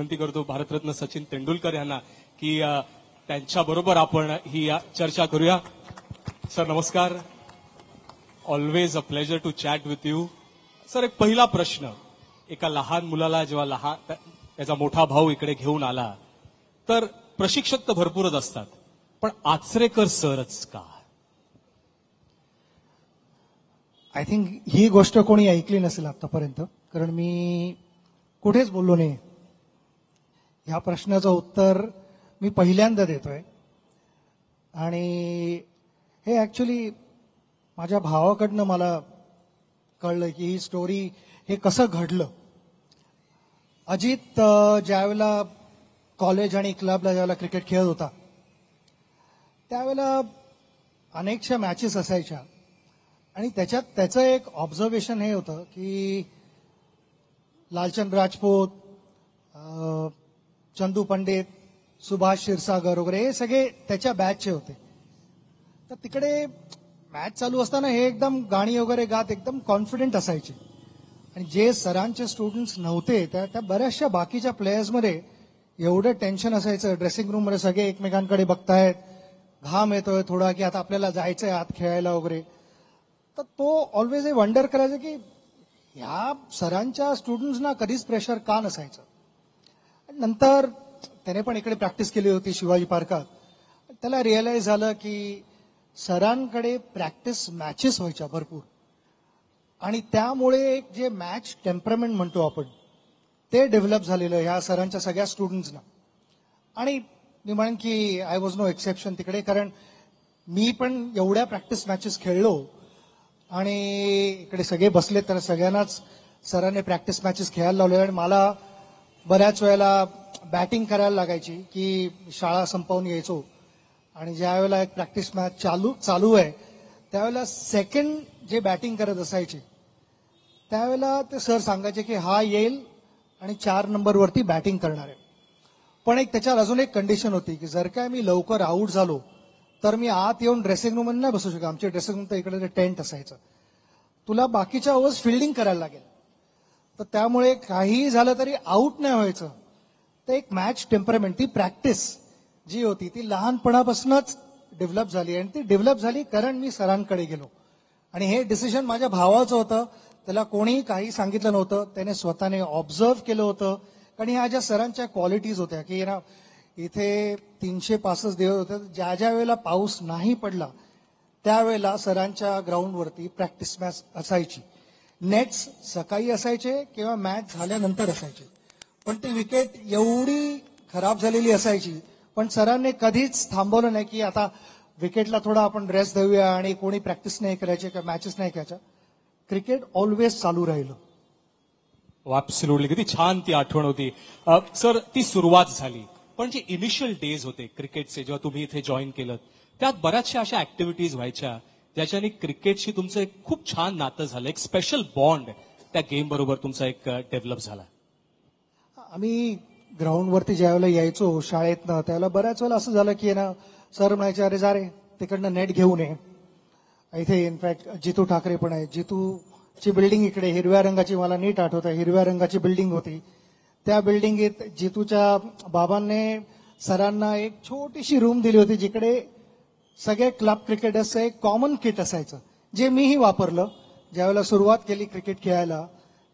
विनंती करतो भारतरत्न सचिन तेंडुलकर यांना की त्यांच्याबरोबर आपण ही चर्चा करूया. सर नमस्कार. Always a pleasure to chat with you. Sir एक पहिला प्रश्न, एका लहान मुलाला जेव्हा त्याचा मोठा भाऊ इकडे घेऊन आला तर प्रशिक्षक तर भरपूरच असतात, पण आचरेकर सरच का? आय थिंक ही गोष्ट कोणी ऐकली नसेल आतापर्यंत, कारण मी कुठेच बोललो नाही. ह्या प्रश्नाचं उत्तर मी पहिल्यांदा देतोय. आणि हे ऍक्च्युली माझ्या भावाकडनं मला कळलं की ही स्टोरी हे कसं घडलं. अजित ज्यावेळेला कॉलेज आणि क्लबला ज्यावेळेला क्रिकेट खेळत होता त्यावेळेला अनेकशा मॅचेस असायच्या आणि त्याच्यात त्याचं एक ऑब्झर्वेशन हे होतं की लालचंद राजपूत, चंदू पंडित, सुभाष क्षीरसागर वगैरे हे सगळे त्याच्या बॅचचे होते. तर तिकडे मॅच चालू असताना हे एकदम गाणी वगैरे गात एकदम कॉन्फिडेंट असायचे. आणि जे सरांचे स्टुडंट्स नव्हते त्या बऱ्याचशा बाकीच्या प्लेयर्समध्ये एवढं टेन्शन असायचं. ड्रेसिंग रूममध्ये सगळे एकमेकांकडे बघतायत, घाम येतोय थोडा की आता आपल्याला जायचंय आत खेळायला वगैरे. तर तो ऑलवेज हे वंडर करायचं की ह्या सरांच्या स्टुडंट्सना कधीच प्रेशर का नसायचं. नंतर त्याने पण इकडे प्रॅक्टिस केली होती शिवाजी पार्कात. त्याला रिअलाइज झालं की सरांकडे प्रॅक्टिस मॅचेस व्हायच्या भरपूर आणि त्यामुळे एक जे मॅच टेम्परामेंट म्हणतो आपण ते डेव्हलप झालेलं ह्या सरांच्या सगळ्या स्टुडंट्सना. आणि मी म्हणेन की आय वॉज नो एक्सेप्शन तिकडे, कारण मी पण एवढ्या प्रॅक्टिस मॅचेस खेळलो आणि इकडे सगळे बसले तर सगळ्यांनाच सरांनी प्रॅक्टिस मॅचेस खेळायला लावले. आणि मला बऱ्याच वेळेला बॅटिंग करायला लागायची की शाळा संपवून यायचो आणि ज्या वेळेला एक प्रॅक्टिस मॅच चालू आहे त्यावेळेला सेकंड जे बॅटिंग करत असायचे त्यावेळेला ते सर सांगायचे की हा येईल आणि 4 नंबरवरती बॅटिंग करणार आहे. पण एक त्याच्यावर अजून एक कंडिशन होती की जर काय मी लवकर आऊट झालो तर मी आत येऊन ड्रेसिंग रूम मध्ये नाही बसू शकत. आमचे ड्रेसिंग रूम तर इकडे टेंट असायचं. तुला बाकीच्या ओव्हर्स फिल्डिंग करायला लागेल. तर त्यामुळे काहीही झालं तरी आऊट नाही व्हायचं. तर एक मॅच टेम्परामेंट, ती प्रॅक्टिस जी होती ती लहानपणापासूनच डेव्हलप झाली. आणि ती डेव्हलप झाली कारण मी सरांकडे गेलो. आणि हे डिसिजन माझ्या भावाचं होतं. त्याला कोणीही काही सांगितलं नव्हतं. त्याने स्वतःने ऑब्झर्व केलं होतं. कारण ह्या ज्या सरांच्या क्वालिटीज होत्या की ना इथे 365 दिवस होते. ज्या ज्या वेळेला पाऊस नाही पडला त्यावेळेला सरांच्या ग्राउंडवरती प्रॅक्टिस मॅच असायची. नेट्स सकाळी असायचे किंवा मॅच झाल्यानंतर असायचे. पण ती विकेट एवढी खराब झालेली असायची पण सरांनी कधीच थांबवलं नाही की आता विकेटला थोडा आपण रेस्ट देऊया आणि कोणी प्रॅक्टिस नाही करायची किंवा मॅचेस नाही करायच्या. क्रिकेट ऑलवेज चालू राहिलं. ऍब्सोल्युटली. किती छान ती आठवण होती. सर ती सुरुवात झाली, पण जे इनिशियल डेज होते क्रिकेटचे जेव्हा तुम्ही इथे जॉईन केलं त्यात बऱ्याचशा अशा ऍक्टिव्हिटीज व्हायच्या ज्याच्याने क्रिकेटशी तुमचं एक खूप छान नातं झालं, एक स्पेशल बॉन्ड त्या गेम बरोबर तुमचा एक डेव्हलप झाला. आम्ही ग्राउंडवरती ज्यावेळेला यायचो शाळेतनं त्यावेळेला बऱ्याच वेळेला असं झालं की ना सर म्हणायचे अरे जा रे तिकडनं नेट घेऊन ये. इथे इनफॅक्ट जितू ठाकरे पण आहे. जितूची बिल्डिंग इकडे हिरव्या रंगाची, मला नीट आठवत आहे, हिरव्या रंगाची बिल्डिंग होती. त्या बिल्डिंगीत जितूच्या बाबांनी सरांना एक छोटीशी रूम दिली होती जिकडे सगळे क्लब क्रिकेटर्सचं एक कॉमन किट असायचं जे मीही वापरलं. ज्यावेळेला सुरुवात केली क्रिकेट खेळायला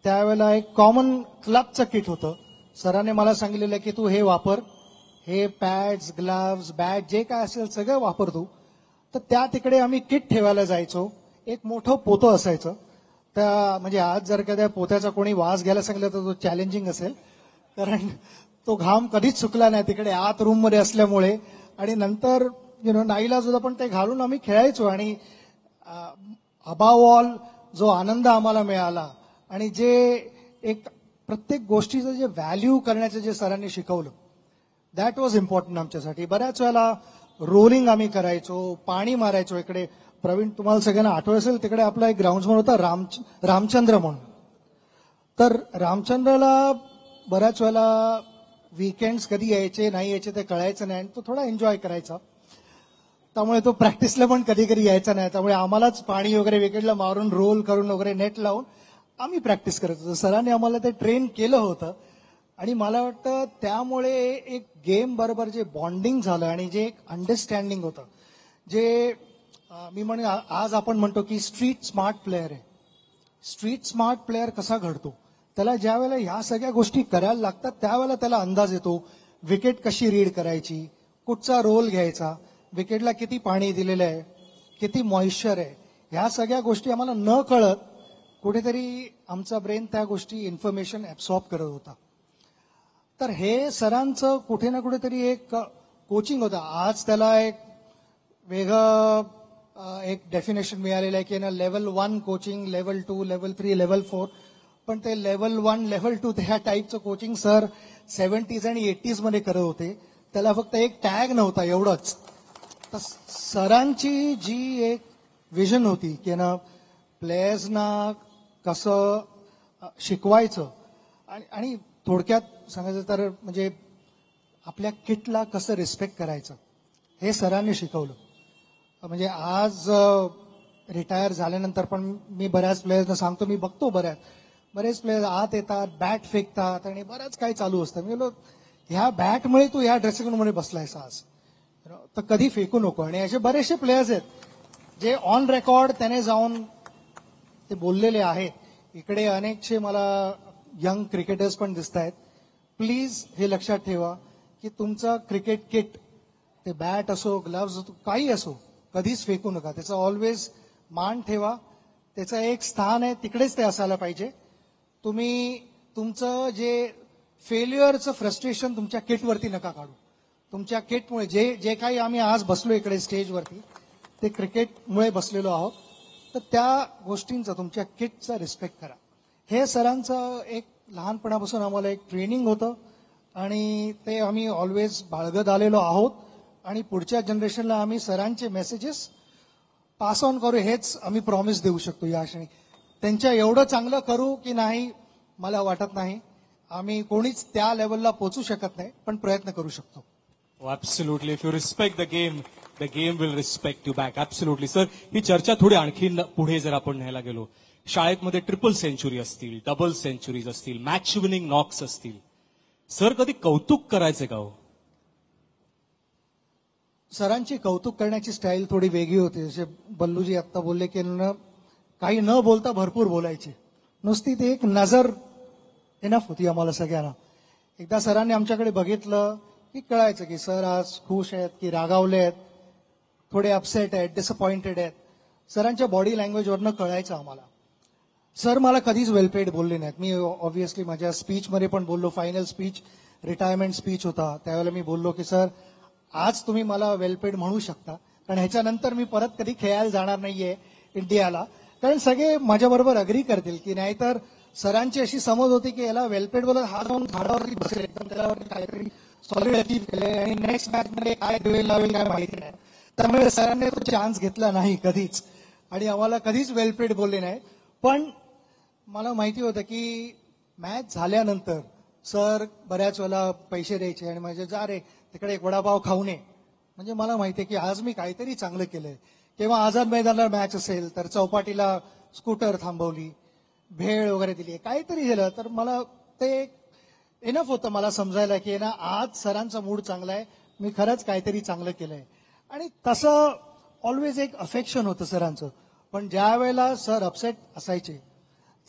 त्यावेळेला एक कॉमन क्लबचं किट होतं. सरांनी मला सांगितलेलं की तू हे वापर, हे पॅड्स, ग्लव्स, बॅट जे काय असेल सगळं वापर तू. तर त्या तिकडे आम्ही किट ठेवायला जायचो. एक मोठं पोतं असायचं. त्या म्हणजे आज जर का त्या पोत्याचा कोणी वास घ्यायला सांगितलं तर तो चॅलेंजिंग असेल, कारण तो घाम कधीच सुकला नाही तिकडे आत रूम मध्ये असल्यामुळे. आणि नंतर नाईलाज होता पण ते घालून आम्ही खेळायचो. आणि अबाव ऑल जो आनंद आम्हाला मिळाला आणि जे एक प्रत्येक गोष्टीचं जे व्हॅल्यू करण्याचं जे सरांनी शिकवलं दॅट वॉज इम्पॉर्टंट आमच्यासाठी. बऱ्याच वेळेला रोलिंग आम्ही करायचो, पाणी मारायचो. इकडे प्रवीण तुम्हाला सगळ्यांना आठवत असेल तिकडे आपला एक ग्राउंड्समन होता रामचंद्र म्हणून. तर रामचंद्रला बऱ्याच वेळेला वीकेंड्स कधी यायचे नाही यायचे ते कळायचं नाही आणि तो थोडा एन्जॉय करायचा. त्यामुळे तो प्रॅक्टिसला पण कधी कधी यायचा नाही. त्यामुळे आम्हालाच पाणी वगैरे विकेटला मारून रोल करून वगैरे नेट लावून आम्ही प्रॅक्टिस करत होतो. सरांनी आम्हाला ते ट्रेन केलं होतं. आणि मला वाटतं त्यामुळे एक गेम बरोबर जे बॉन्डिंग झालं आणि जे एक अंडरस्टँडिंग होतं, जे मी म्हणे आज आपण म्हणतो की स्ट्रीट स्मार्ट प्लेअर आहे. स्ट्रीट स्मार्ट प्लेअर कसा घडतो, त्याला ज्या वेळेला ह्या सगळ्या गोष्टी करायला लागतात त्यावेळेला त्याला अंदाज येतो. विकेट कशी रीड करायची, कुठचा रोल घ्यायचा, विकेटला किती पाणी दिलेलं आहे, किती मॉइश्चर आहे, ह्या सगळ्या गोष्टी आम्हाला न कळत कुठेतरी आमचा ब्रेन त्या गोष्टी इन्फॉर्मेशन ऍब्सॉर्ब करत होता. तर हे सरांचं कुठे ना कुठेतरी एक कोचिंग होतं. आज त्याला एक वेगळं एक डेफिनेशन मिळालेलं आहे की ना level 1 coaching, level 2, level 3, level 4. पण ते लेवल 1, लेवल 2 त्या टाईपचं कोचिंग सर 70s आणि 80s मध्ये करत होते. त्याला फक्त एक टॅग नव्हता एवढंच. तर सरांची जी एक विजन होती की ना प्लेयर्सना कसं शिकवायचं आणि थोडक्यात सांगायचं तर म्हणजे आपल्या किटला कसं रिस्पेक्ट करायचं हे सरांनी शिकवलं. म्हणजे आज रिटायर झाल्यानंतर पण मी बऱ्याच प्लेयर्सना सांगतो, मी बघतो बरेच प्लेयर्स आत येतात, बॅट फेकतात आणि बरंच काही चालू असतं. मी बोललो ह्या बॅटमुळे तू ह्या ड्रेसिंग रूममध्ये बसलायस आज, तर कधी फेकू नको. आणि असे बरेचसे प्लेयर्स आहेत जे ऑन रेकॉर्ड त्याने जाऊन ते बोललेले आहेत. इकडे अनेकसे मला यंग क्रिकेटर्स पण दिसत आहेत. प्लीज हे लक्षात ठेवा की तुमचं क्रिकेट किट, ते बॅट असो, ग्लव्ज असो, काही असो, कधीच फेकू नका. त्याचा ऑलवेज मान ठेवा. त्याचं एक स्थान आहे, तिकडेच ते असायला पाहिजे. तुम्ही तुमचं जे फेल्युअरचं फ्रस्ट्रेशन तुमच्या किटवरती नका काढू. तुमच्या किटमुळे जे काही आम्ही आज बसलो इकडे स्टेजवरती ते क्रिकेटमुळे बसलेलो आहोत. तर त्या गोष्टींचा, तुमच्या किटचा रिस्पेक्ट करा. हे सरांचं एक लहानपणापासून आम्हाला एक ट्रेनिंग होतं आणि ते आम्ही ऑलवेज बाळगत आलेलो आहोत. आणि पुढच्या जनरेशनला आम्ही सरांचे मेसेजेस पास ऑन करू हेच आम्ही प्रॉमिस देऊ शकतो. या क्षणी त्यांच्या एवढं चांगलं करू की नाही मला वाटत नाही. आम्ही कोणीच त्या लेवलला पोहोचू शकत नाही, पण प्रयत्न करू शकतो. Absolutely. If you respect the game will respect you back. Absolutely. Sir, ही चर्चा थोडी आणखी पुढे जर आपण न्यायला गेलो, शाळेमध्ये ट्रिपल सेंचुरी असतील, डबल सेंचुरीज असतील, मॅच विनिंग नॉक्स असतील, सर कधी कौतुक करायचे का हो? सरांची कौतुक करण्याची स्टाईल थोडी वेगळी होती. जसे बल्लूजी आत्ता बोलले की काही न बोलता भरपूर बोलायचे. नुसती ती एक नजर इनफ होती आम्हाला सगळ्यांना. एकदा सरांनी आमच्याकडे बघितलं की कळायचं की सर आज खुश आहेत की रागावले आहेत, थोडे अपसेट आहेत, डिसअपॉइंटेड आहेत. सरांच्या बॉडी लँग्वेजवरनं कळायचं आम्हाला. सर मला कधीच वेलपेड बोलले नाहीत. मी ऑब्व्हियसली माझ्या स्पीचमध्ये पण बोललो, फायनल स्पीच रिटायरमेंट स्पीच होता त्यावेळेला मी बोललो की सर आज तुम्ही मला वेलपेड म्हणू शकता, कारण ह्याच्यानंतर मी परत कधी खेळायला जाणार नाहीये इंडियाला. कारण सगळे माझ्याबरोबर अग्री करतील की नाहीतर सरांची अशी समज होती की याला वेलपेड बोलत हा जाऊन झाडावरती बसेल, एकदम त्याच्यावरती काहीतरी सॉलिड अचीव्ह केले आणि नेक्स्ट मॅच मध्ये काय देवेल लावेल काय माहिती नाही. त्यामुळे सरांनी तो चान्स घेतला नाही कधीच आणि आम्हाला कधीच वेलपेड बोलले नाही. पण मला माहिती होतं की मॅच झाल्यानंतर सर बऱ्याच वेळेला पैसे द्यायचे आणि म्हणजे जा रे तिकडे एक वडापाव खाऊन ये. म्हणजे मला माहिती आहे की आज मी काहीतरी चांगलं केलंय. किंवा आझाद मैदानाला मॅच असेल तर चौपाटीला स्कूटर थांबवली, भेळ वगैरे दिली, काहीतरी झालं तर मला ते इनफ होतं मला समजायला की ना आज सरांचा मूड चांगला आहे, मी खरंच काहीतरी चांगलं केलंय. आणि तसं ऑलवेज एक अफेक्शन होतं सरांचं. पण ज्या वेळेला सर अपसेट असायचे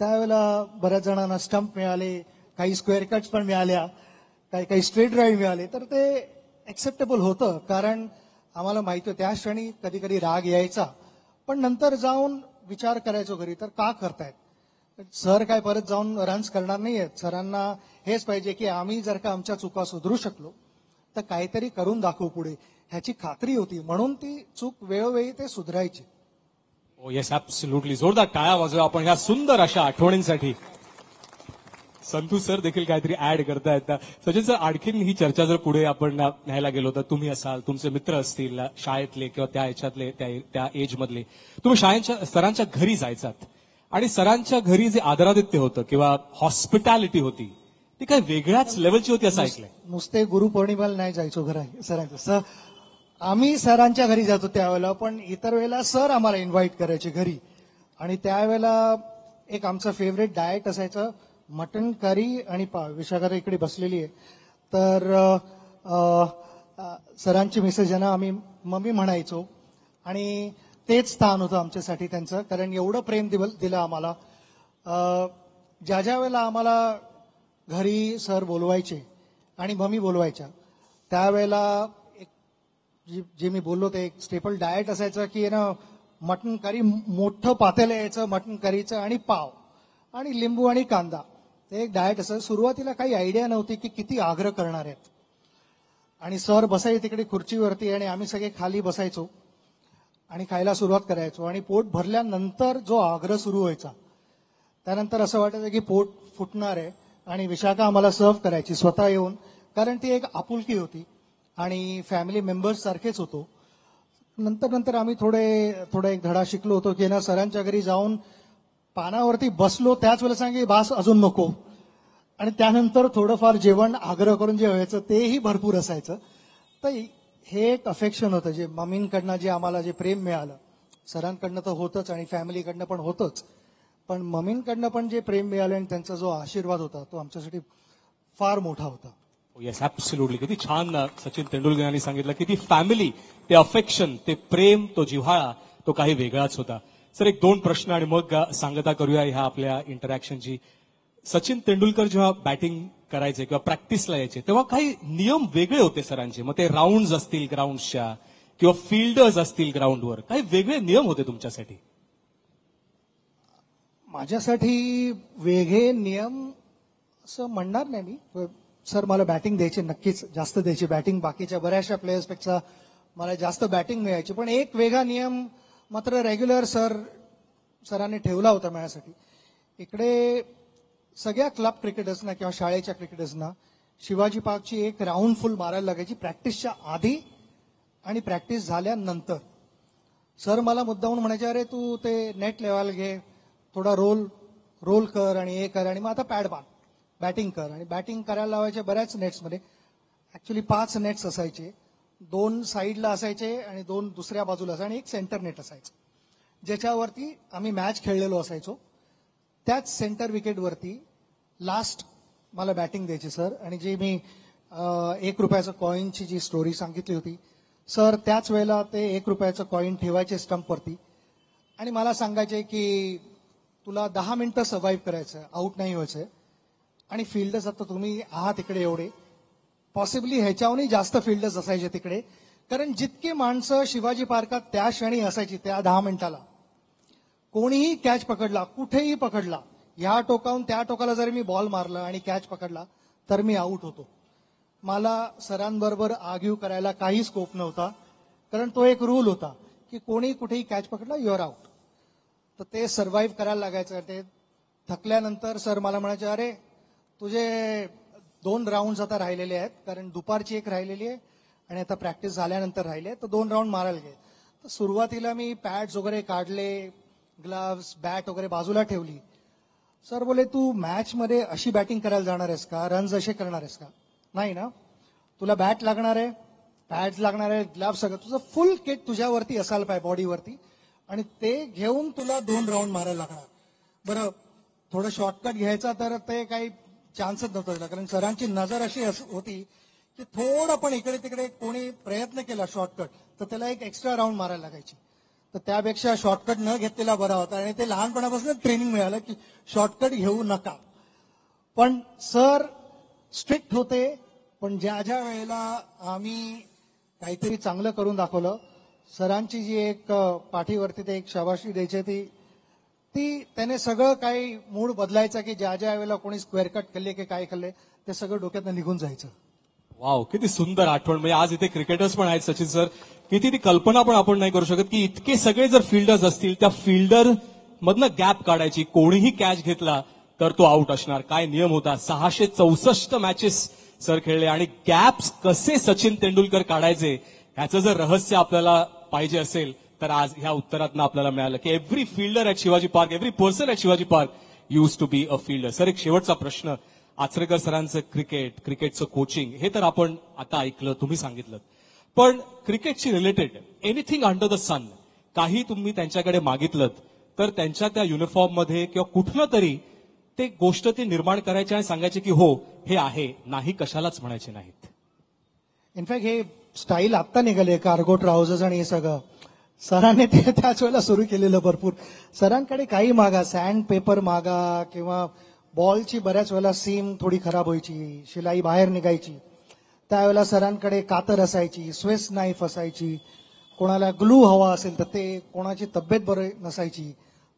त्यावेळेला बऱ्याच जणांना स्टंप मिळाले, काही स्क्वेअर कट्स पण मिळाल्या, काही स्ट्रेट ड्राईव्ह मिळाले, तर ते ऍक्सेप्टेबल होतं. कारण आम्हाला माहिती होतं त्या क्षणी कधी कधी राग यायचा, पण नंतर जाऊन विचार करायचो घरी तर का करतायत. सर काय परत जाऊन रन्स करणार नाहीयेत. सरांना हेच पाहिजे की आम्ही जर का आमच्या चुका सुधारू शकलो तर काहीतरी करून दाखवू पुढे, ह्याची खात्री होती. म्हणून ती चूक वेळोवेळी ते सुधारायची. ओ येस, ऍब्सोल्युटली. जोरदार टाळ्या वाजवा आपण ह्या सुंदर अशा आठवणींसाठी. संतू सर देखील काहीतरी ऍड करतायत. सचिन सर, आणखीन ही चर्चा जर पुढे आपण न्यायला गेलो तर तुम्ही असाल, तुमचे मित्र असतील शाळेतले किंवा त्या ह्याच्यातले त्या एज मधले, तुम्ही सरांच्या घरी जायचात आणि सरांच्या घरी जे आदरातिथ्य होतं किंवा हॉस्पिटॅलिटी होती ती काय वेगळ्याच लेवलची होती असं ऐकलंय. नुसते गुरुपौर्णिमेला नाही जायचो घरा सरांच्या. आम्ही सरांच्या घरी जातो त्यावेळेला, पण इतर वेळेला सर आम्हाला इन्व्हाइट करायचे घरी. आणि त्यावेळेला एक आमचं फेवरेट डाएट असायचं मटन करी आणि पाव. विशाखा इकडे बसलेली आहे. तर सरांची मिसेस यांना आम्ही मम्मी म्हणायचो आणि तेच स्थान होतं आमच्यासाठी त्यांचं, कारण एवढं प्रेम दिलं आम्हाला. ज्या ज्या वेळेला आम्हाला घरी सर बोलवायचे आणि मम्मी बोलवायच्या, त्यावेळेला जे मी बोललो ते एक स्टेपल डाएट असायचं की ना, मटन करी मोठं पातेलं यायचं मटन करीचं आणि पाव आणि लिंबू आणि कांदा. ते एक डाएट असायचं. सुरुवातीला काही आयडिया नव्हती की किती आग्रह करणार आहेत. आणि सर बसायचे तिकडे खुर्चीवरती आणि आम्ही सगळे खाली बसायचो आणि खायला सुरुवात करायचो. आणि पोट भरल्यानंतर जो आग्रह सुरू व्हायचा, त्यानंतर असं वाटायचं की पोट फुटणार आहे. आणि विशाखा आम्हाला सर्व करायची स्वतः येऊन, कारण ती एक आपुलकी होती आणि फॅमिली मेंबर्स सारखेच होतो. नंतर आम्ही थोडा एक धडा शिकलो होतो की ना, सरांच्या घरी जाऊन पानावरती बसलो त्याच वेळेला सांगे बास अजून नको. आणि त्यानंतर थोडंफार जेवण आग्रह करून जे व्हायचं तेही भरपूर असायचं. तर हे एक अफेक्शन होतं जे मम्मींकडनं जे आम्हाला जे प्रेम मिळालं. सरांकडनं तर होतच आणि फॅमिलीकडनं पण होतच, पण मम्मींकडनं पण जे प्रेम मिळालं आणि त्यांचा जो आशीर्वाद होता तो आमच्यासाठी फार मोठा होता. Yes, absolutely. किती छान सचिन तेंडुलकर यांनी सांगितलं की ती फॅमिली, ते अफेक्शन, ते प्रेम, तो जिव्हाळा, तो काही वेगळाच होता. सर, एक 2 प्रश्न आणि मग सांगता करूया ह्या आपल्या इंटरॅक्शनची. सचिन तेंडुलकर जेव्हा बॅटिंग करायचे किंवा प्रॅक्टिसला यायचे, तेव्हा काही नियम वेगळे होते सरांचे. मग ते राऊंड असतील ग्राउंडच्या किंवा फिल्डर्स असतील ग्राउंडवर, काही वेगळे नियम होते तुमच्यासाठी? माझ्यासाठी वेगळे नियम असं म्हणणार नाही मी. सर मला बॅटिंग द्यायची, नक्कीच जास्त द्यायची बॅटिंग. बाकीच्या बऱ्याचशा प्लेयर्सपेक्षा मला जास्त बॅटिंग मिळायची. पण एक वेगळा नियम मात्र रेग्युलर सरांनी ठेवला होता माझ्यासाठी. इकडे सगळ्या क्लब क्रिकेटर्सना किंवा शाळेच्या क्रिकेटर्सना शिवाजी पार्कची एक राऊंड फुल मारायला लागायची प्रॅक्टिसच्या आधी आणि प्रॅक्टिस झाल्यानंतर. सर मला मुद्दामून म्हणायचे, अरे तू ते नेट लेवायला घे, थोडा रोल कर आणि हे कर, आणि मग आता पॅड बांध, बॅटिंग कर. आणि बॅटिंग करायला लावायचे बऱ्याच नेट्समध्ये. ऍक्च्युली 5 नेट्स असायचे. 2 साईडला असायचे आणि 2 दुसऱ्या बाजूला असायचे आणि एक सेंटर नेट असायचं, ज्याच्यावरती आम्ही मॅच खेळलेलो असायचो. त्याच सेंटर विकेटवरती लास्ट मला बॅटिंग द्यायची सर. आणि जे मी 1 रुपयाचं कॉईनची जी स्टोरी सांगितली होती, सर त्याच वेळेला ते 1 रुपयाचं कॉईन ठेवायचे स्टंपवरती आणि मला सांगायचे की तुला 10 मिनिटं सर्व्हाइव्ह करायचं, आऊट नाही व्हायचंय. आणि फिल्डर्स, आता तुम्ही आहात तिकडे एवढे, पॉसिबली ह्याच्याहूनही जास्त फिल्डर्स असायचे तिकडे, कारण जितके माणसं शिवाजी पार्कात त्या क्षणी असायची त्या 10 मिनिटाला, कोणीही कॅच पकडला, कुठेही पकडला, ह्या टोकाहून त्या टोकाला जरी मी बॉल मारला आणि कॅच पकडला तर मी आऊट होतो. मला सरांबरोबर आर्ग्यू करायला काही स्कोप नव्हता, कारण तो एक रूल होता की कोणी कुठेही कॅच पकडला युअर आऊट. तर ते सर्व्हाइव्ह करायला लागायचं. ते थकल्यानंतर सर मला म्हणायचे, अरे तुझे 2 राऊंड आता राहिलेले आहेत, कारण दुपारची एक राहिलेली आहे आणि आता प्रॅक्टिस झाल्यानंतर राहिले, तर 2 राऊंड मारायला घे. तर सुरुवातीला मी पॅड्स वगैरे काढले, ग्लव्स, बॅट वगैरे बाजूला ठेवली. सर बोले, तू मॅच मध्ये अशी बॅटिंग करायला जाणार आहेस का, रन्स असे करणार आहेस का? नाही ना, तुला बॅट लागणार आहे, पॅड्स लागणार आहे, ग्लव्स, सगळं तुझं फुल किट तुझ्यावरती असायला पाहिजे बॉडीवरती, आणि ते घेऊन तुला 2 राऊंड मारायला लागणार. बरं, थोडं शॉर्टकट घ्यायचा तर ते काही चान्सच नव्हता, कारण सरांची नजर अशी होती की थोडं पण इकडे तिकडे कोणी प्रयत्न केला शॉर्टकट तर त्याला एक एक्स्ट्रा राऊंड मारायला लागायची. तर त्यापेक्षा शॉर्टकट न घेतलेला बरा होता. आणि ते लहानपणापासून ट्रेनिंग मिळालं की शॉर्टकट घेऊ नका. पण सर स्ट्रिक्ट होते, पण ज्या ज्या वेळेला आम्ही काहीतरी चांगलं करून दाखवलं, सरांची जी एक पाठीवरती ते एक शाबासकी द्यायची ती त्याने सगळं काही मूड बदलायचा, की ज्या ज्या वेळेला कोणी स्क्वेअर कट खाल्ले की काय खाल्ले ते सगळं डोक्यातनं निघून जायचं. वाव, किती सुंदर आठवण. म्हणजे आज इथे क्रिकेटर्स पण आहेत सचिन सर, किती ती कल्पना पण आपण नाही करू शकत की इतके सगळे जर फिल्डर्स असतील, त्या फिल्डर मधनं गॅप काढायची, कोणीही कॅच घेतला तर तो आउट असणार. काय नियम होता. 664 मॅचेस सर खेळले आणि गॅप्स कसे सचिन तेंडुलकर काढायचे ह्याचं जर रहस्य आपल्याला पाहिजे असेल तर आज ह्या उत्तरातनं आपल्याला मिळालं की every fielder at Shivaji Park, every person at Shivaji Park use to be a fielder. Sir, एक शेवटचा प्रश्न. आचरेकर सरांचं क्रिकेटचं कोचिंग हे तर आपण आता ऐकलं, तुम्ही सांगितलं, पण क्रिकेटशी रिलेटेड एनिथिंग अंडर द सन, काही तुम्ही त्यांच्याकडे मागितलं तर त्यांच्या त्या युनिफॉर्ममध्ये किंवा कुठनं तरी ते गोष्ट ते निर्माण करायचे आणि सांगायचे की हो हे आहे, नाही कशालाच म्हणायचे नाहीत. इनफॅक्ट हे स्टाईल आत्ता निघाले कार्गो ट्राउझर्स आणि हे सगळं सरांनी ते त्याच वेळेला सुरू केलेलं भरपूर. सरांकडे काही मागा, सँड पेपर मागा किंवा बॉलची बऱ्याच वेळेला सीम थोडी खराब व्हायची, शिलाई बाहेर निघायची. त्यावेळेला सरांकडे कातर असायची, स्विस नाईफ असायची. कोणाला ग्लू हवा असेल तर ते, कोणाची तब्येत बरी नसायची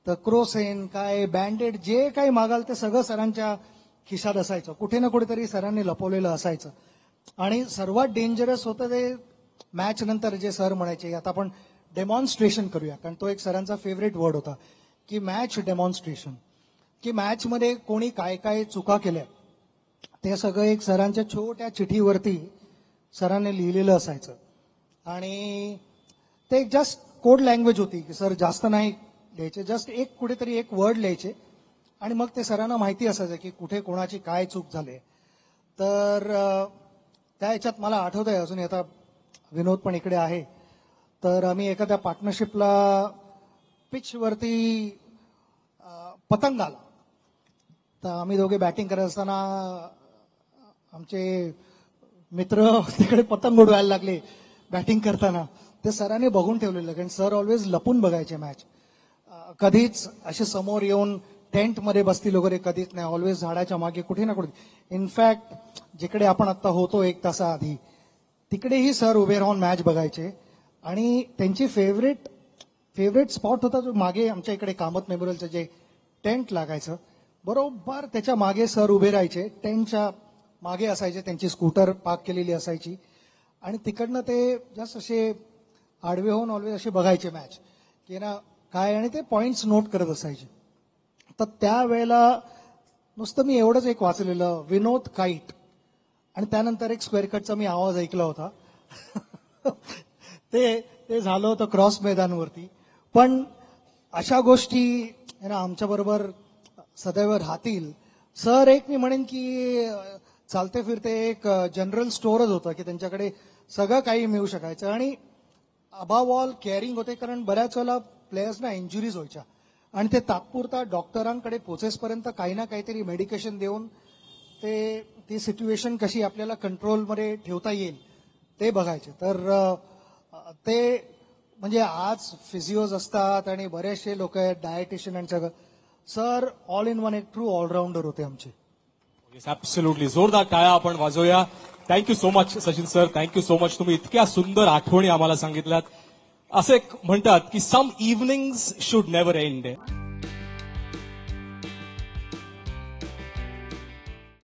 तर क्रोसेन काय बँडेड जे काही मागाल ते सगळं सरांच्या खिशात असायचं. कुठे ना कुठेतरी सरांनी लपवलेलं असायचं. आणि सर्वात डेंजरस होतं ते मॅच नंतर जे सर म्हणायचे आता आपण डेमॉन्स्ट्रेशन करूया, कारण तो एक सरांचा फेवरेट वर्ड होता की मॅच डेमॉन्स्ट्रेशन, की मॅचमध्ये कोणी काय काय चुका केल्या ते सगळं एक सरांच्या छोट्या चिठीवरती सरांनी लिहिलेलं असायचं. आणि ते एक जस्ट कोड लँग्वेज होती की सर जास्त नाही लिहायचे, जस्ट एक कुठेतरी एक वर्ड लिहायचे आणि मग ते सरांना माहिती असायचं की कुठे कोणाची काय चूक झाली. तर त्या ह्याच्यात मला आठवत आहे अजून, आता विनोद पण इकडे आहे, तर आम्ही एखाद्या पार्टनरशिपला पिचवरती पतंग आला तर आम्ही दोघे बॅटिंग करत असताना आमचे मित्र तिकडे पतंग उडवायला लागले बॅटिंग करताना. ते सरांनी बघून ठेवलेलं, कारण सर ऑलवेज लपून बघायचे मॅच. कधीच असे समोर येऊन टेंटमध्ये बसतील वगैरे कधीच नाही, ऑलवेज झाडाच्या मागे कुठे ना कुठे. इनफॅक्ट जिकडे आपण आता होतो एक तासाआधी तिकडेही सर उभे राहून मॅच बघायचे. आणि त्यांची फेवरेट स्पॉट होता जो मागे आमच्या इकडे कामत मेमोरियलचं जे टेंट लागायचं, बरोबर त्याच्या मागे सर उभे राहायचे. टेंटच्या मागे असायचे, त्यांची स्कूटर पार्क केलेली असायची आणि तिकडनं ते जस्ट असे आडवे होऊन ऑलवेज असे बघायचे मॅच की ना काय, आणि ते पॉइंट्स नोट करत असायचे. तर त्यावेळेला नुसतं मी एवढंच एक वाचलेलं, विनोद काईट, आणि त्यानंतर एक स्क्वेअर कटचा मी आवाज ऐकला होता. ते झालं होतं क्रॉस मैदानवरती. पण अशा गोष्टी आमच्या बरोबर सदैव राहतील. सर एक मी म्हणेन की चालते फिरते एक जनरल स्टोअरच होतं की त्यांच्याकडे सगळं काही मिळू शकायचं. आणि अबाव ऑल केअरिंग होते, कारण बऱ्याच वेळेला प्लेयर्सना इंजुरीज व्हायच्या आणि ते तात्पुरता डॉक्टरांकडे पोचेसपर्यंत काही ना काहीतरी मेडिकेशन देऊन ती सिच्युएशन कशी आपल्याला कंट्रोलमध्ये ठेवता येईल ते बघायचे. तर ते म्हणजे आज फिजिओज असतात आणि बरेचसे लोक आहेत, डायटिशियन आणि सगळं. सर ऑल इन वन एक ट्रू ऑलराऊंडर होते आमचे. ऍब्सोल्युटली, जोरदार टाळ्या आपण वाजवूया. Thank you so much Sachin sir, thank you so much. तुम्ही इतक्या सुंदर आठवणी आम्हाला सांगितल्यात. असे म्हणतात की some evenings should never end.